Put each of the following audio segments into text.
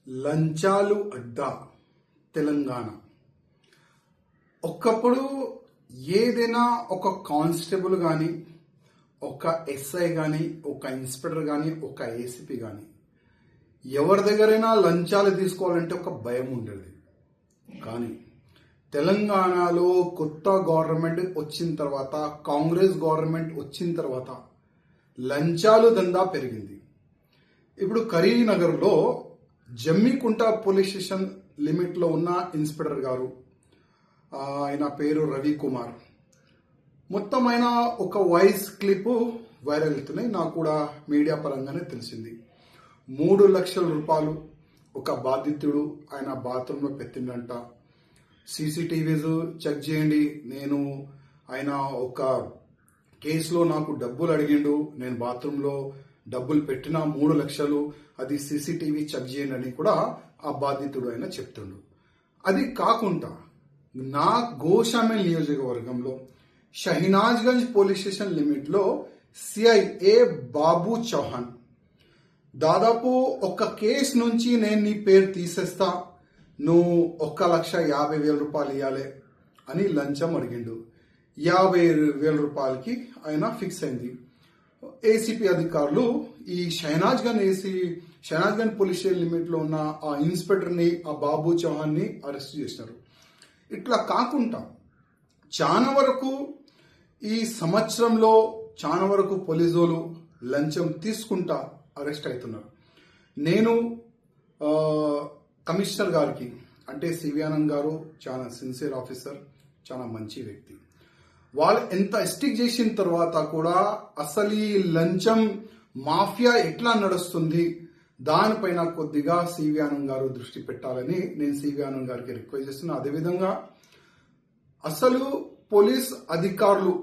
లంచాలు అడ్డా తెలంగాణ. ఒకప్పుడు ఏదైనా ఒక కానిస్టేబుల్ కానీ, ఒక ఎస్ఐ కానీ, ఒక ఇన్స్పెక్టర్ కానీ, ఒక ఏసీపీ కానీ ఎవరి దగ్గరైనా లంచాలు తీసుకోవాలంటే ఒక భయం ఉండేది. కానీ తెలంగాణలో కొత్త గవర్నమెంట్ వచ్చిన తర్వాత, కాంగ్రెస్ గవర్నమెంట్ వచ్చిన తర్వాత లంచాలు దందా పెరిగింది. ఇప్పుడు కరీంనగర్లో జమ్మికుంట పోలీస్ స్టేషన్ లిమిట్లో ఉన్న ఇన్స్పెక్టర్ గారు, ఆయన పేరు రవికుమార్, మొత్తం ఆయన ఒక వాయిస్ క్లిప్ వైరల్ అవుతున్నాయి. నాకు కూడా మీడియా పరంగానే తెలిసింది. 3 లక్షల రూపాయలు ఒక బాధితుడు ఆయన బాత్రూంలో పెట్టిండంట. సీసీటీవీస్ చెక్ చేయండి, నేను ఆయన ఒక కేసులో నాకు డబ్బులు అడిగిండు, నేను బాత్రూంలో డబ్బులు పెట్టిన 3 లక్షలు, అది సీసీటీవీ చెక్ చేయండి అని కూడా ఆ బాధితుడు ఆయన చెప్తుండు. అది కాకుండా నా గోషామేల్ నియోజకవర్గంలో షహినాజ్గంజ్ పోలీస్ స్టేషన్ లిమిట్లో సిఐ ఏ బాబు చౌహాన్ దాదాపు ఒక కేసు నుంచి నేను నీ పేరు తీసేస్తా, నువ్వు 1,50,000 రూపాయలు ఇవ్వాలి అని లంచం అడిగిండు. 50,000 రూపాయలకి ఆయన ఫిక్స్ అయింది. ఏసీపీ అధికారులు ఈ షహనాజ్గంజ్ పోలీస్ స్టేషన్ లిమిట్ లో ఉన్న ఆ ఇన్స్పెక్టర్ ని, ఆ బాబు చౌహాన్ ని అరెస్ట్ చేసినారు. ఇట్లా కాకుండా చాలా వరకు ఈ సంవత్సరంలో చాలా వరకు పోలీసులు లంచం తీసుకుంటా అరెస్ట్ అవుతున్నారు. నేను కమిషనర్ గారికి, అంటే సివి ఆనంద్ గారు చాలా సిన్సియర్ ఆఫీసర్, చాలా మంచి వ్యక్తి, వాళ్ళు ఎంత స్టిక్ చేసిన తర్వాత కూడా అసలు ఈ లంచం మాఫియా ఎట్లా నడుస్తుంది దానిపైన కొద్దిగా సివి ఆనంద్ గారు దృష్టి పెట్టాలని నేను సివి ఆనంద్ గారికి రిక్వెస్ట్ చేస్తున్నా. అదేవిధంగా అసలు పోలీస్ అధికారులు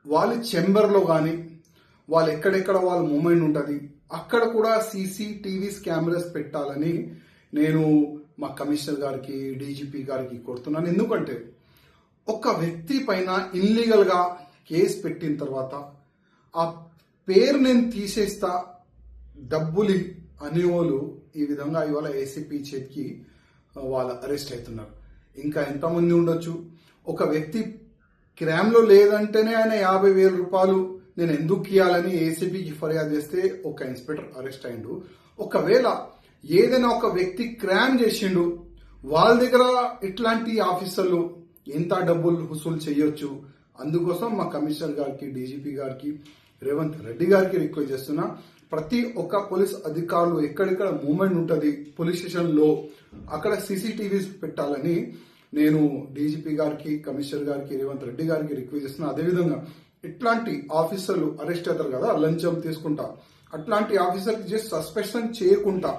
వాళ్ళ చెంబర్లో కానీ, వాళ్ళు ఎక్కడెక్కడ వాళ్ళ మూమెంట్ ఉంటుంది అక్కడ కూడా సీసీటీవీస్ కెమెరాస్ పెట్టాలని నేను మా కమిషనర్ గారికి, డీజీపీ గారికి కోరుతున్నాను. ఎందుకంటే ఒక వ్యక్తి పైన ఇల్లీగల్ గా కేసు పెట్టిన తర్వాత ఆ పేరు నేను తీసేస్తా, డబ్బులు అనేవాళ్ళు ఈ విధంగా ఇవాళ ఏసీపీ చేతికి వాళ్ళు అరెస్ట్ అవుతున్నారు. ఇంకా ఎంతమంది ఉండొచ్చు. ఒక వ్యక్తి క్రైమ్ లో లేదంటేనే ఆయన 50,000 రూపాయలు నేను ఎందుకు ఇవ్వాలని ఏసీపీకి ఫిర్యాదు చేస్తే ఒక ఇన్స్పెక్టర్ అరెస్ట్ అయిండు. ఒకవేళ ఏదైనా ఒక వ్యక్తి క్రైమ్ చేసిండు, వాళ్ళ దగ్గర ఇట్లాంటి ఆఫీసర్లు ఎంత డబ్బులు వసూలు చేయొచ్చు. అందుకోసం మా కమిషనర్ గారికి, డీజీపీ గారికి, రేవంత్ రెడ్డి గారికి రిక్వెస్ట్ చేస్తున్నా, ప్రతి ఒక్క పోలీస్ అధికారులు ఎక్కడెక్కడ మూవ్మెంట్ ఉంటుంది పోలీస్ స్టేషన్ లో అక్కడ సీసీటీవీస్ పెట్టాలని నేను డీజీపీ గారికి, కమిషనర్ గారికి, రేవంత్ రెడ్డి గారికి రిక్వెస్ట్ చేస్తున్నా. అదేవిధంగా ఇట్లాంటి ఆఫీసర్లు అరెస్ట్ అవుతారు కదా లంచం తీసుకుంటా, అట్లాంటి ఆఫీసర్కి జస్ట్ సస్పెన్షన్ చేయకుండా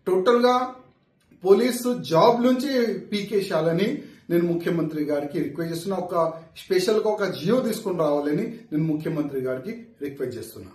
టోటల్ గా పోలీసు జాబ్ నుంచి పీకేసేయాలని నేను ముఖ్యమంత్రి గారికి రిక్వెస్ట్ చేస్తున్నా. ఒక స్పెషల్ గా ఒక జియో తీసుకుని రావాలని నేను ముఖ్యమంత్రి గారికి రిక్వెస్ట్ చేస్తున్నా.